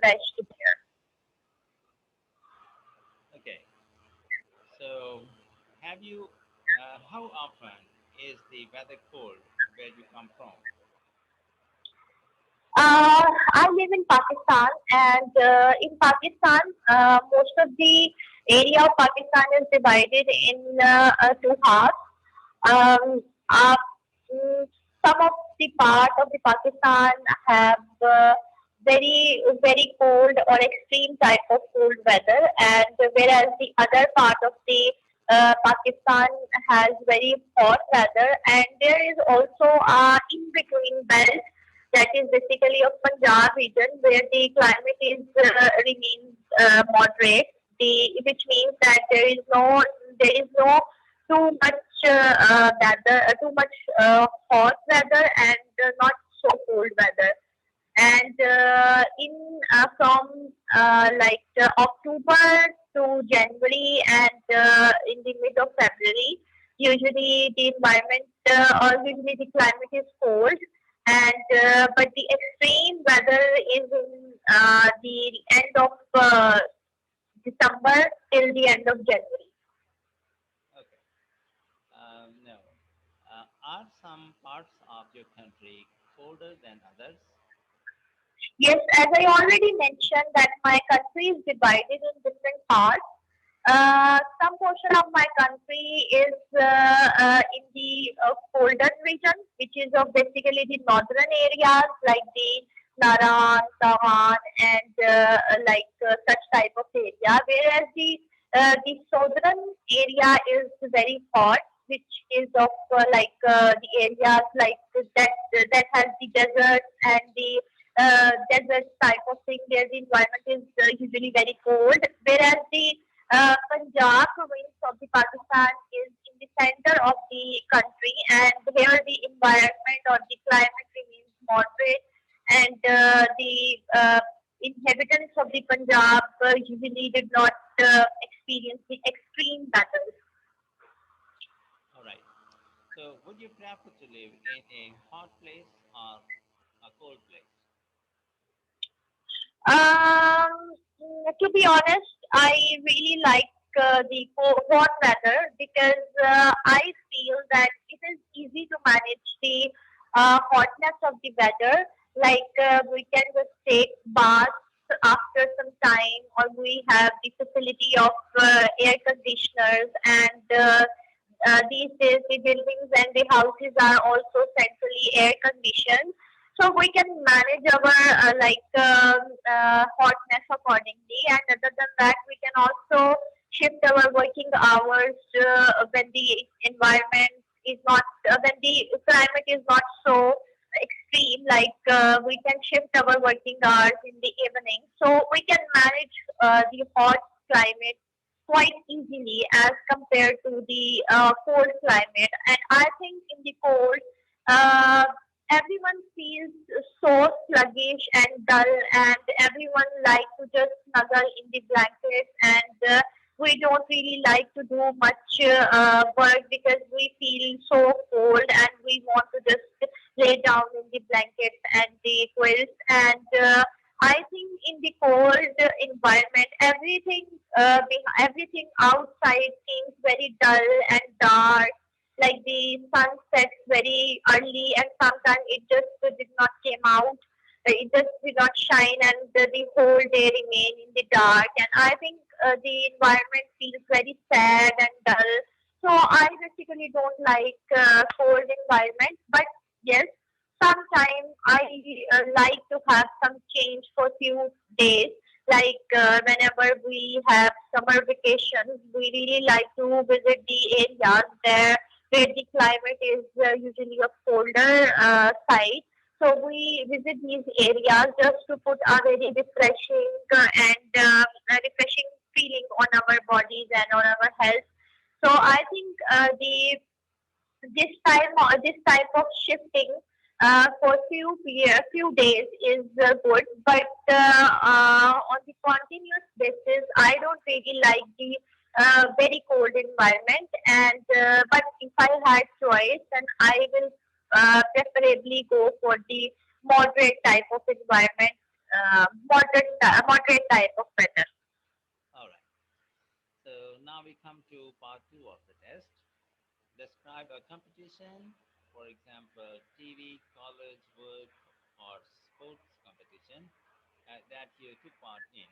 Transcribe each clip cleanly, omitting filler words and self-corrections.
refreshed there. Okay. So, have you? How often is the weather cold where you come from? I live in Pakistan, and in Pakistan, most of the area of Pakistan is divided in two halves. Um, uh, mm, some of the part of the Pakistan have very cold or extreme type of cold weather, and whereas the other part of the Pakistan has very hot weather, and there is also a in between belt that is basically of Punjab region where the climate is remains moderate, which means that there is no too much weather, too much hot weather, and not so cold weather. And in from October to January and in the mid of February, usually the environment or usually the climate is cold, and but the extreme weather is in the end of December till the end of January. Okay. No. Are some parts of your country colder than others? Yes, as I already mentioned that my country is divided in different parts. Some portion of my country is in the colder region, which is of basically the northern areas like the Naran, Tawan, and such type of area. Whereas the southern area is very hot, which is of the areas like that has the deserts and the desert type of thing. Where the environment is usually very cold, whereas the Punjab province of the Pakistan is in the center of the country, and here the environment or the climate remains moderate, and the inhabitants of the Punjab usually did not experience the extreme battles. All right. So, would you prefer to live in a hot place or a cold place? To be honest, I really like the hot weather because I feel that it is easy to manage the hotness of the weather. We can just take baths after some time, or we have the facility of air conditioners, and these days the buildings and the houses are also centrally air conditioned, so we can manage our hotness accordingly. And other than that, we can also shift our working hours when the environment is not when the climate is not so extreme. We can shift our working hours in the evening, so we can manage the hot climate quite easily as compared to the cold climate. And I think in the cold, uh, everyone feels so sluggish and dull, and everyone like to just snuggle in the blankets, and we don't really like to do much work because we feel so cold, and we want to just lay down in the blankets and the quilts. And I think in the cold environment, everything outside seems very dull and dark. Like the sun sets very early, and sometimes it just did not came out. It just did not shine, and the whole day remain in the dark. And I think the environment feels very sad and dull. So I basically don't like cold environment. But yes, sometimes I like to have some change for few days. Whenever we have summer vacations, we really like to visit the areas there where the climate is usually a colder side. So we visit these areas just to put a very refreshing and a refreshing feeling on our bodies and on our health. So I think this type of shifting for few days is good, but on the continuous basis, I don't really like the very cold environment. And but if I had choice, then I will preferably go for the moderate type of environment moderate type of weather. All right. So now we come to part two of the test. Describe a competition, for example, TV, college, work, or sports competition that you took part in.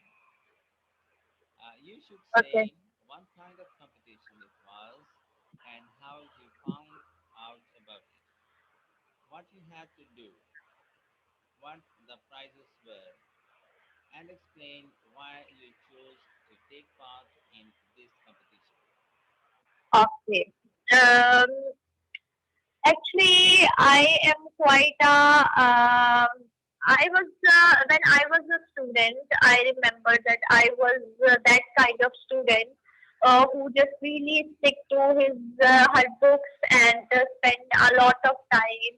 You should Okay. say what kind of competition it was and how you found out about it, what you had to do, what the prizes were, and explain why you chose to take part in this competition. Okay. Um, Actually, I am quite a. I was when I was a student. I remember that I was that kind of student who just really stick to his her books and spend a lot of time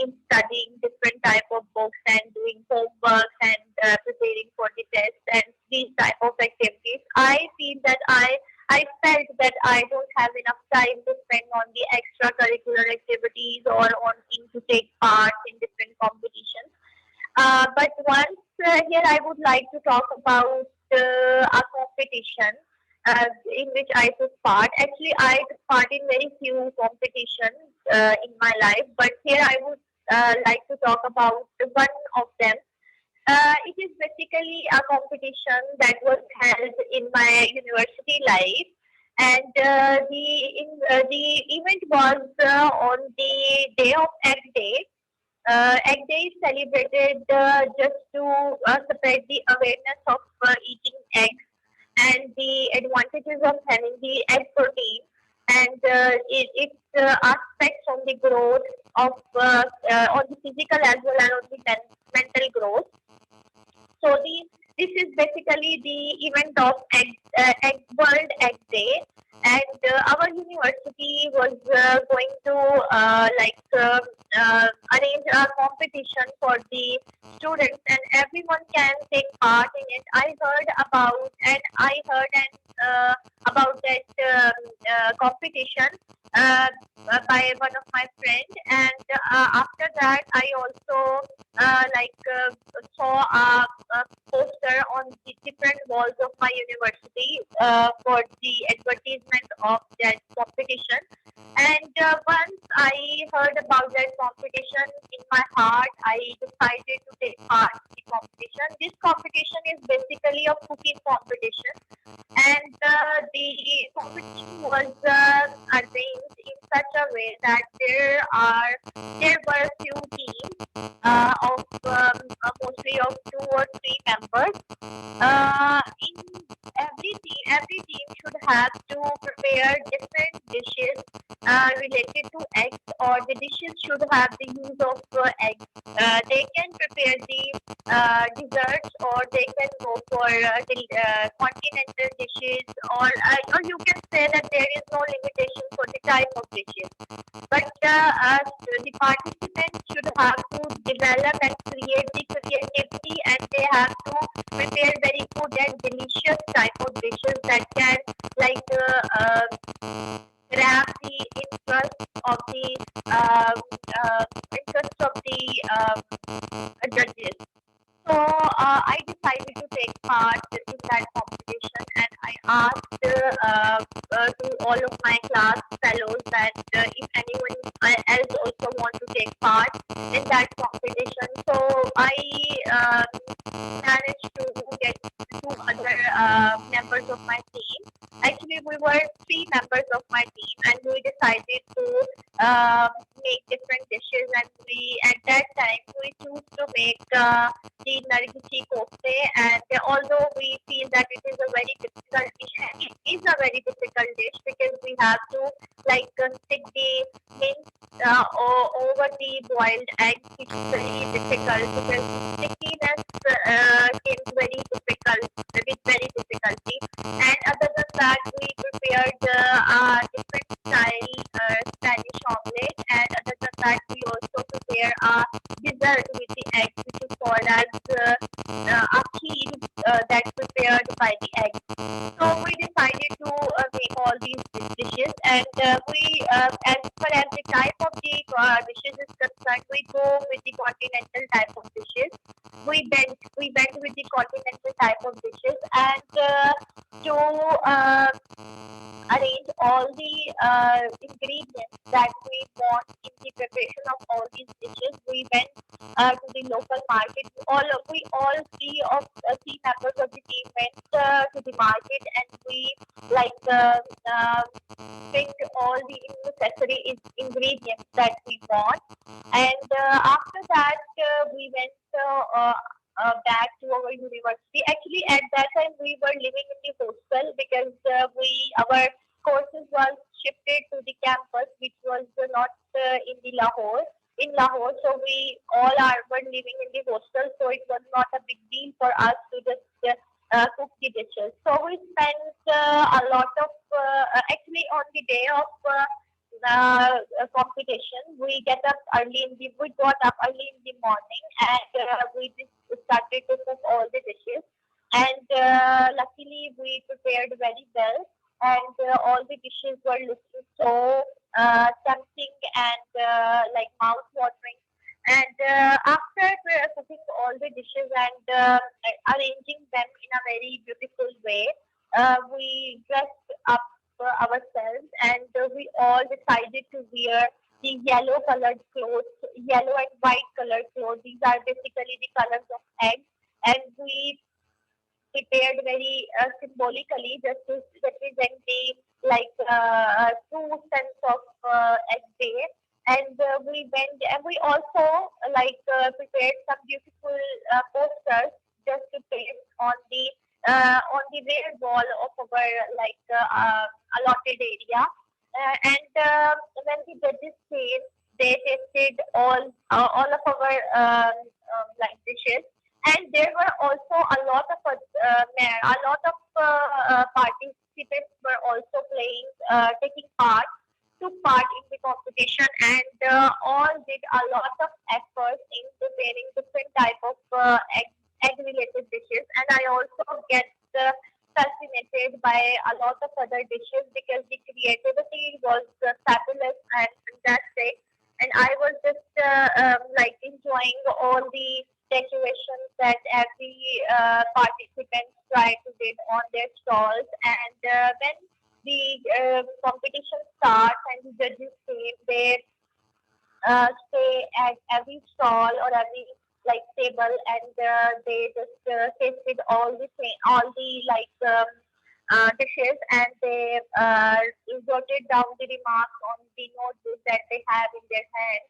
in studying different type of books and doing homework and preparing for the test and these type of activities. I feel that I felt that I don't have enough time to spend on the extracurricular activities or on to take part in different competitions. But once here, I would like to talk about a competition in which I took part. Actually, I took part in very few competitions in my life, but here I would like to talk about one of them. It is basically a competition that was held in my university life, and the event was on the day of Egg Day. Egg Day is celebrated just to spread the awareness of eating eggs and the advantages of having the egg protein and its aspects on the growth of on the physical as well as on the mental growth. So this is basically the event of World Egg Day, and our university was going to arrange a competition for the students, and everyone can take part in it. I heard and about that competition uh, by one of my friends, and after that, I also saw a poster on the different walls of my university for the advertisement of that competition. And once I heard about that competition in my heart, I decided to take part in the competition. This competition is basically a cooking competition, and the competition was arranged in such a way that there were few teams of mostly of two or three members. In every team should have to prepare different dishes related to eggs, or the dishes should have the use of eggs. They can prepare the desserts, or they can go for the continental dishes, or you can say that there is no limitation for the type of dishes. But the participants should have to develop and create the creativity, and they have to prepare very good and delicious type of dishes that can like grab the interest of the judges. So I decided to take part in that competition, and I asked to all of my class fellows that if anyone else also want to take part in that competition. So I managed to get two other members of my team. Actually, we were three members of my team, and we decided to make different dishes. And we at that time we choose to make the nargisi kofte, and although we feel that it is a very difficult dish, and it is a very difficult dish because we have to stick the mince over the boiled egg, which is very difficult because the stickiness came very difficult with very difficulty. And other than that, we prepared different style Spanish omelette, and other than that, we also prepare a dessert with the egg, which is called as a kheer. that prepared by the egg. So we decided to make all these dishes, and as far as the type of the dishes is concerned, we go with the continental type of dishes. We went with the continental type of dishes, and to arrange all the ingredients that we want in the preparation of all these dishes. We went to the local market. We all three members of the team went to the market, and we like picked all the necessary ingredients that we want. And after that, we went back to our university. Actually, at that time, we were living in the hostel because our courses was shifted to the campus, which was not in the Lahore. In Lahore, so we all were living in the hostel, so it was not a big deal for us to just cook the dishes. So we spent a lot of actually on the day of competition. We got up early in the morning, and we just started to cook all the dishes. And luckily, we prepared very well, and all the dishes were looking so tempting and like mouth watering. And after cooking all the dishes and arranging them in a very beautiful way, we dressed up ourselves, and we all decided to wear the yellow colored clothes, yellow and white colored clothes. These are basically the colors of egg, and we prepared very symbolically just to represent the true sense of egg day. And we went, and we also prepared some beautiful posters just to paste on the rear wall of our allotted area. And when the judges came, they tasted all of our dishes, and there were also a lot of participants were also taking part, took part in the competition, and all did a lot of effort in preparing different type of egg related dishes. And I also get fascinated by a lot of other dishes because the creativity was fabulous and fantastic. And I was just enjoying all the decorations that every participant tried to did on their stalls. And when the competition starts and the judges came, they stay at every stall or every table, and they just tasted all the dishes, and they jotted down the remarks on the notebooks that they have in their hand,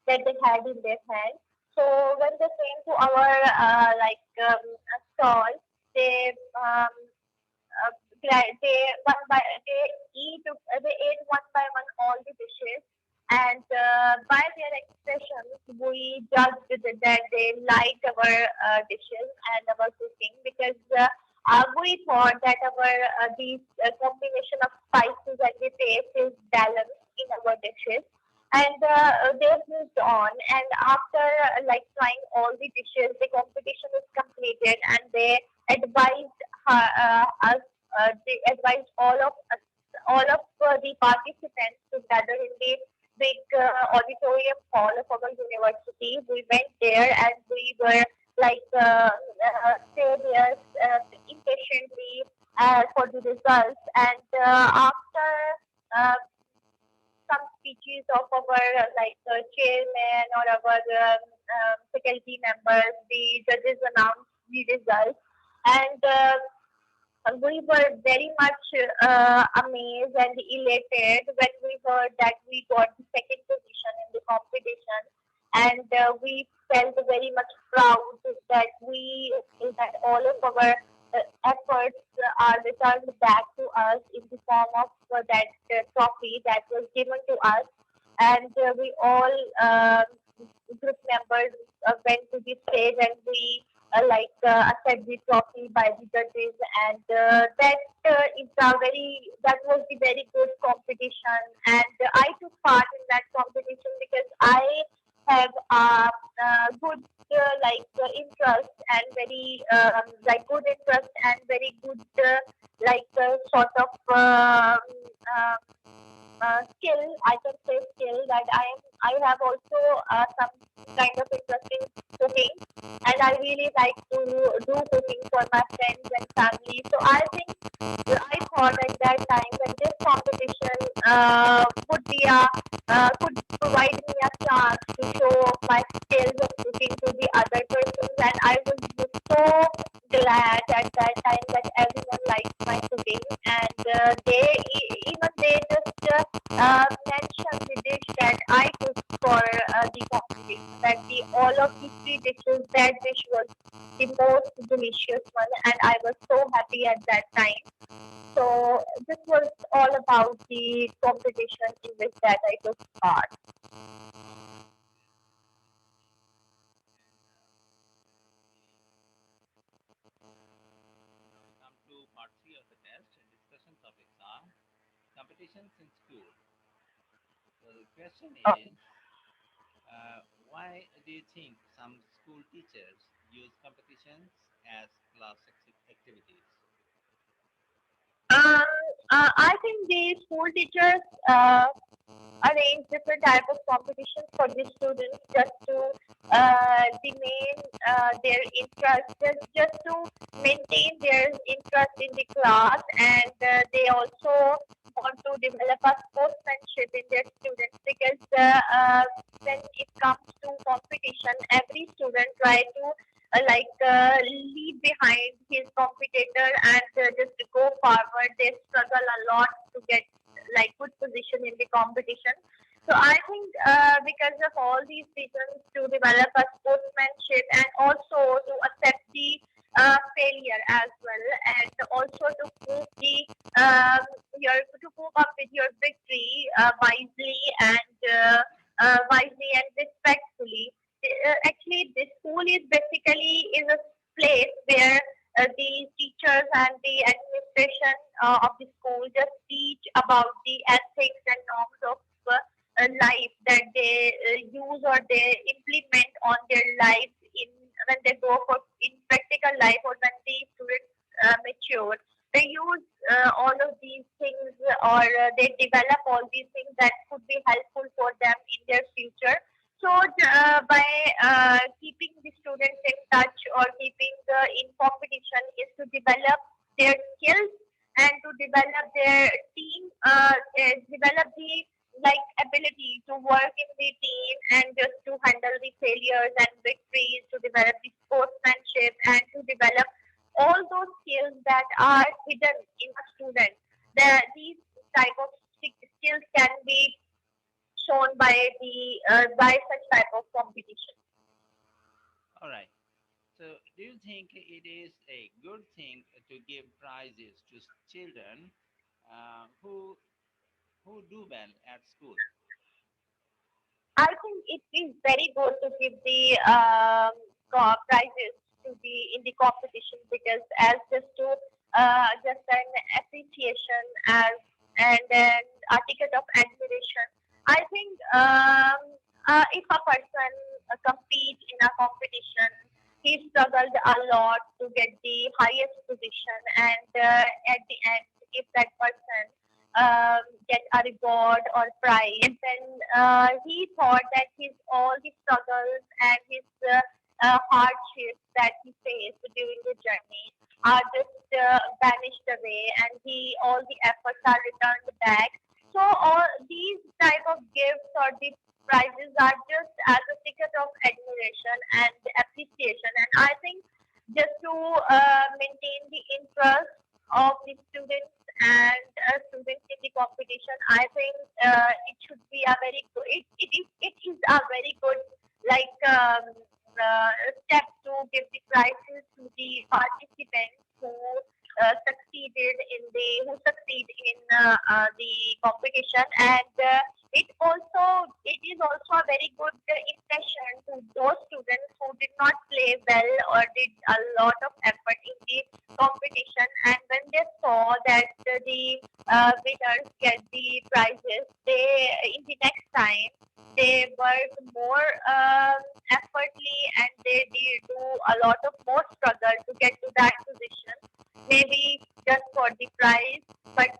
that they had in their hand. So when they came to our stall, they they ate one by one all the dishes, and by their expressions we judged that they liked our dishes and our cooking, because we thought that our these combination of spices and the taste is balanced in our dishes. And they moved on, and after trying all the dishes, the competition is completed, and advised us they advised all of the participants to gather in the big auditorium hall of our university. We went there, and we were stay there impatiently for the results. And after uh, some speeches of our chairman or our faculty members, the judges announced the results, and we were very much amazed and elated when we heard that we got the second position in the competition, and we felt very much proud that all of our efforts are returned back to us in the form of that trophy that was given to us. And we all group members went to the stage, and we accept the trophy by the judges. And that was the very good competition, and I took part in that competition because I have a good interest and very good interest and very good sort of um, skill. I can say skill that I have also some kind of interest in cooking, and I really like to do cooking for my friends and family. So I thought at that time that this competition could provide me a chance to show my skills of cooking to the other persons, and I was just so glad at that time that everyone liked my cooking, and even they just mentioned the dish that I cooked for the competition. That the all of the three dishes, that dish was the most delicious one, and I was so happy at that time. So this was all about the competition in which that I took part. Now we come to part 3 of the test. Discussion topics are competitions in school. So the question Uh, is, why do you think some school teachers use competitions as class activities? um, I think the school teachers arrange different type of competitions for the students just to remain their interest, just to maintain their interest in the class, and they also want to develop a sportsmanship in their students because when it comes to competition, every student try to leave behind his competitor and just go forward. They struggle a lot to get good position in the competition. So I think because of all these reasons, to develop a sportsmanship and also to accept the failure as well, and also to prove the to prove up with your victory wisely and respectfully. Actually, this school is basically is a place where the teachers and the administration of the school just teach about the ethics and norms of life that they use or they implement on their life in when they go for in practical life or when the students mature. They use all of these things or they develop all these things that could be helpful for them in their future. So by keeping the students in touch or keeping in competition is to develop their skills and to develop their team, develop the ability to work in the team and just to handle the failures and victories, to develop the sportsmanship and to develop all those skills that are hidden in a student. These type of skills can be shown by such type of competition. All right. So, do you think it is a good thing to give prizes to children who do well at school? I think it is very good to give the prizes to the in the competition because as just an appreciation as and a ticket of admiration. I think if a person competes in a competition, he struggled a lot to get the highest position, and at the end, if that person get a reward or prize, then he thought that his all the struggles and his hardships that he faced during the journey are just vanished away, and he all the efforts are returned back. So all these type of gifts or the prizes are just as a ticket of admiration and appreciation, and I think just to maintain the interest of the students and students in the competition, I think it should be a very good. It is a very good like step to give the prizes to the participants who succeed in the competition, and it is also a very good impression to those students who did not play well or did a lot of effort in the competition, and when they saw that the winners get the prizes, they in the next time They work more effortly, and they do a lot of more struggle to get to that position. Maybe just for the prize, but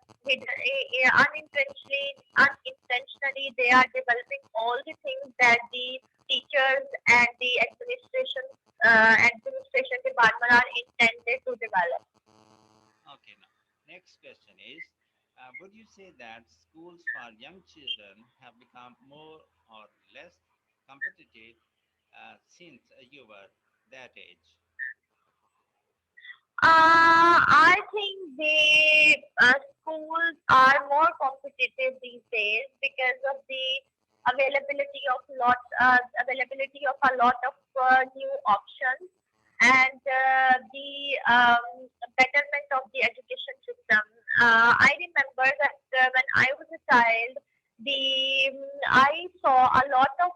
unintentionally, they are developing all the things that the teachers and the administration department are intended to develop. Okay, now, next question is would you say that schools for young children have become more or less competitive since you were that age? I think the schools are more competitive these days because of the availability of a lot of new options, and the betterment of the education system. I remember that when I was a child, I saw a lot of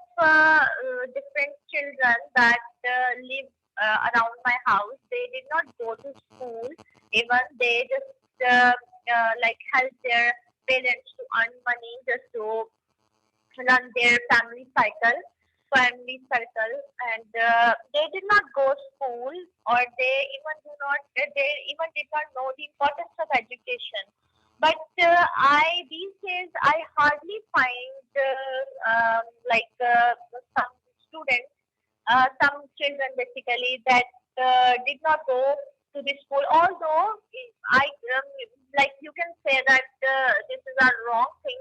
different children that live around my house. They did not go to school. Even they just like help their parents to earn money just to run their family circle, and they did not go school, or they even did not know the importance of education. But I these days I hardly find some students, some children basically, that did not go to the school. Although I like you can say that this is a wrong thing,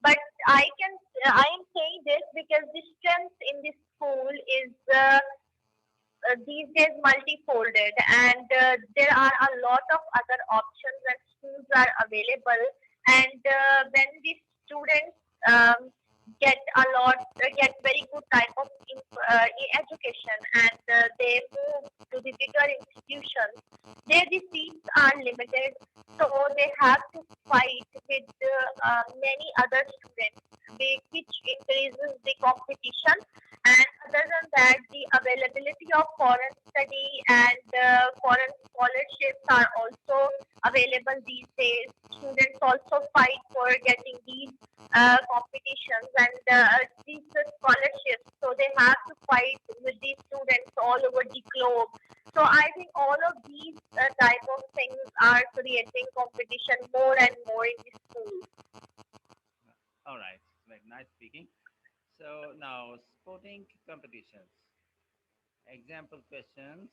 but I am saying this because the strength in the school is these days multifolded, and there are a lot of other options and schools are available. And when the students get get very good type of education, and they move to the bigger institutions, there the seats are limited, so they have to fight with many other students, which increases the competition. And other than that, the availability of foreign study and foreign scholarships are also available these days. Students also fight for getting these competitions and these scholarships. So they have to fight with these students all over the globe. So I think all of these type of things are creating competition more and more in the school. All right, like nice speaking. So now sporting competitions. Example questions.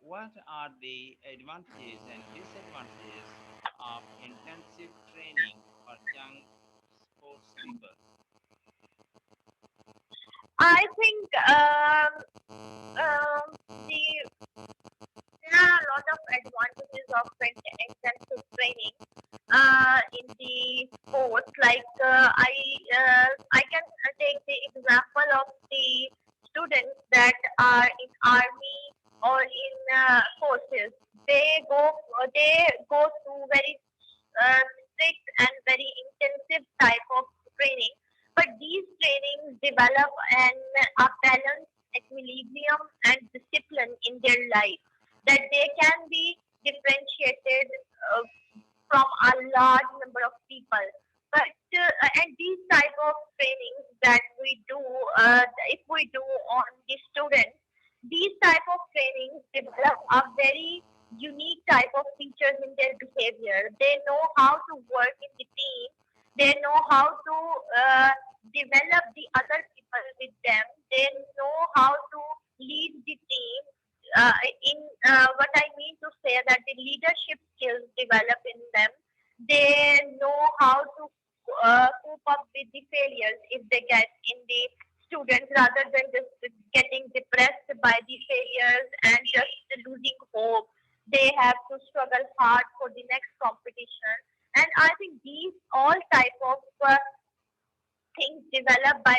What are the advantages and disadvantages of intensive training for young sports people? I think the there are a lot of advantages of intensive training in the sports. Like I can take the example of the students that are in army or in forces. They go through very strict and very intensive type of training. But these trainings develop a balance, equilibrium, and discipline in their life, that they can be differentiated uh, from a large number of people. But and these type of trainings that we do, if we do on the students, these type of trainings develop a very unique type of features in their behavior. They know how to work in the team. They know how to develop the other people with them. They know how to lead the team. In What I mean to say that the leadership skills develop in them. They know how to cope up with the failures if they get in the students, rather than just getting depressed by the failures and just losing hope. They have to struggle hard for the next competition. And I think these all type of things developed by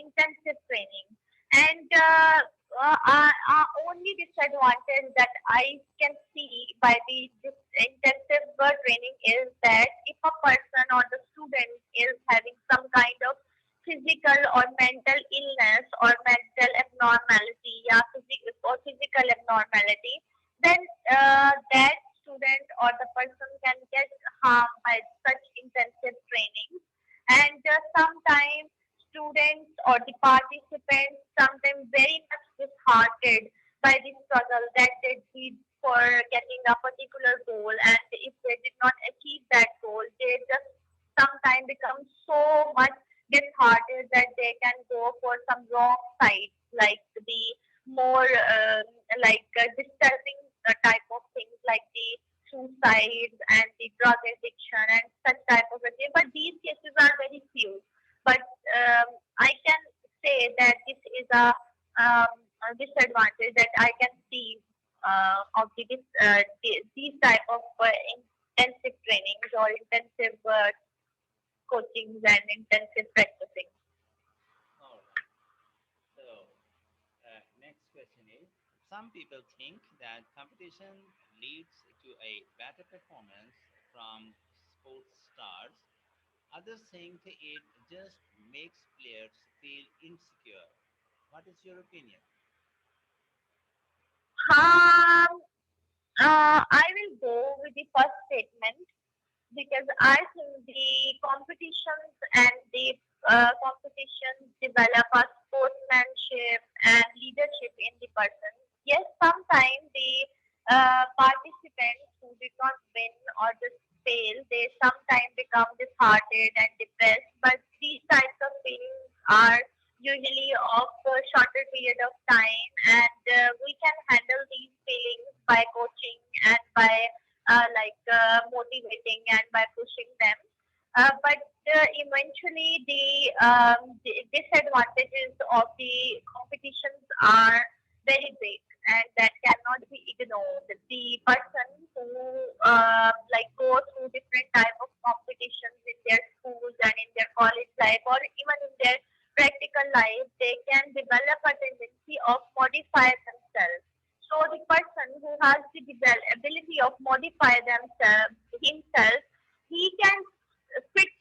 intensive training. And only disadvantage that I can see by this intensive training is that if a person or the student is having some kind of physical or mental illness or mental abnormality, yeah, physical abnormality, then that student or the person can get harmed by such intensive training. And sometimes getting a particular goal, and if they did not achieve that goal, they just sometimes become so much disheartened that they can go for some wrong sides, like the more disturbing type of things like the suicides and the drug addiction and such type of a thing. But these cases are very few. But I can say that this is a disadvantage that I can see of these type of intensive trainings or intensive coachings and intensive practicing. All right. So, next question is, some people think that competition leads to a better performance from sports stars. Others think it just makes players feel insecure. What is your opinion? Um, I will go with the first statement because I think the competitions and the competitions develop a sportsmanship and leadership in the person. Yes, sometimes the participants who did not win or just fail, they sometimes become disheartened and depressed. But these types of feelings are usually of a shorter period of time, and we can handle these feelings by coaching and by motivating and by pushing them. But eventually, the disadvantages of the competitions are very big, and that cannot be ignored. The person who go through different type of competitions in their schools and in their college life or even in their practical life, they can develop a tendency of modify themselves. So the person who has the ability of modify themselves himself, he can fit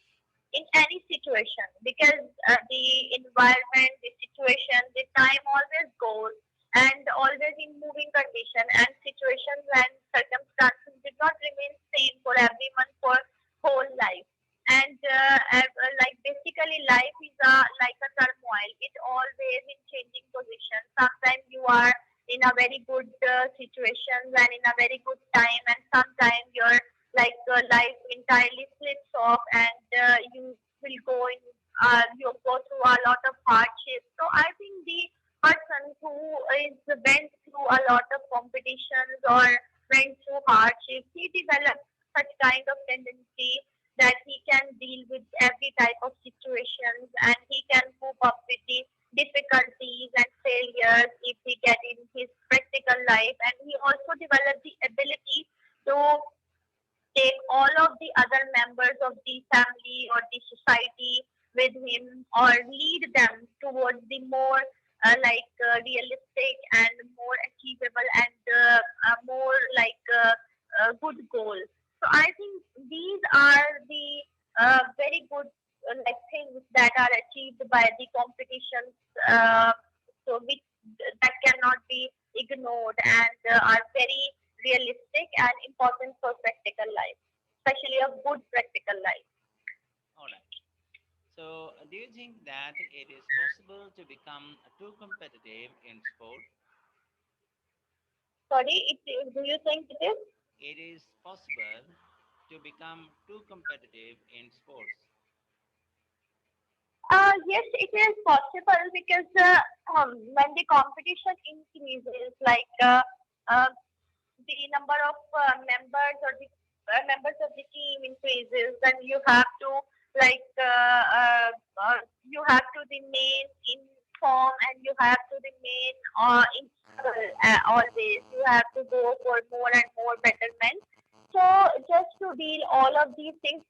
in any situation because the environment, the situation, the time always goes and always in moving condition and situations and circumstances did not remain same for everyone for whole life. And basically life is like a turmoil. It always in changing position. Sometimes you are in a very good situation and in a very good time, and sometimes your life entirely flips off and you will go in you go through a lot of hardships. So I think the person who is went through a lot of competitions or went through hardships, he develops such kind of tendency that he can deal with every type of situations and he can cope up with the difficulties and failures if he get in his practical life, and he also develop the ability to take all of the other members of the family or the society with him or lead them towards the more realistic and more achievable and more good goal. So I think these are the very good things that are achieved by the competitions. So which that cannot be ignored and are very realistic and important for practical life, especially a good practical life. All right. So, do you think that it is possible to become too competitive in sport? Sorry, do you think it is? It is possible to become too competitive in sports. Yes, it is possible because when the competition increases, uh, the number of members of the team increases, then like uh, uh, you have to remain in form and you have to remain in struggle always. You have to go for more and more betterment. So just to deal all of these things,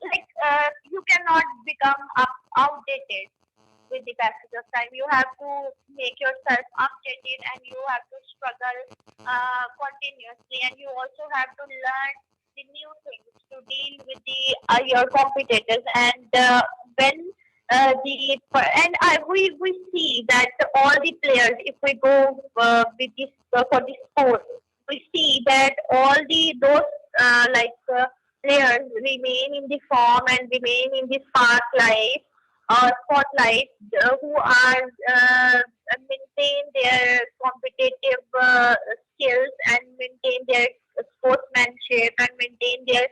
you cannot become outdated with the passage of time. You have to make yourself updated and you have to struggle continuously, and you also have to learn the new things to deal with the your competitors. And when and we see that all the players, if we go with this for the sport, we see that all the those players remain in the form and remain in the spotlight, who are maintain their competitive skills and maintain their sportsmanship and maintain their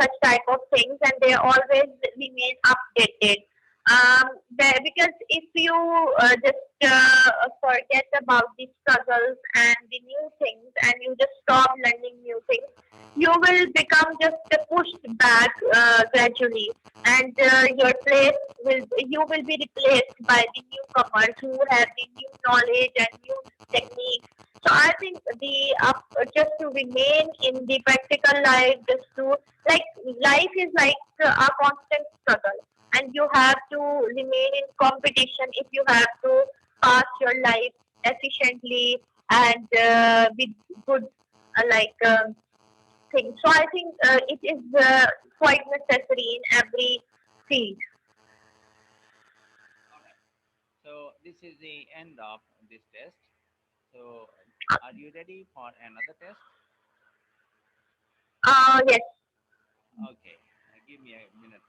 such type of things, and they always remain updated. Because if you forget about the struggles and the new things, and you just stop learning new things, you will become just pushed back gradually, and your place will you will be replaced by the newcomers who have the new knowledge and new techniques. So I think the just to remain in the practical life, just to like life is like a constant struggle, and you have to remain in competition if you have to pass your life efficiently and with good things. So I think it is quite necessary in every field. All right. So this is the end of this test. So are you ready for another test? Yes. Okay. Give me a minute,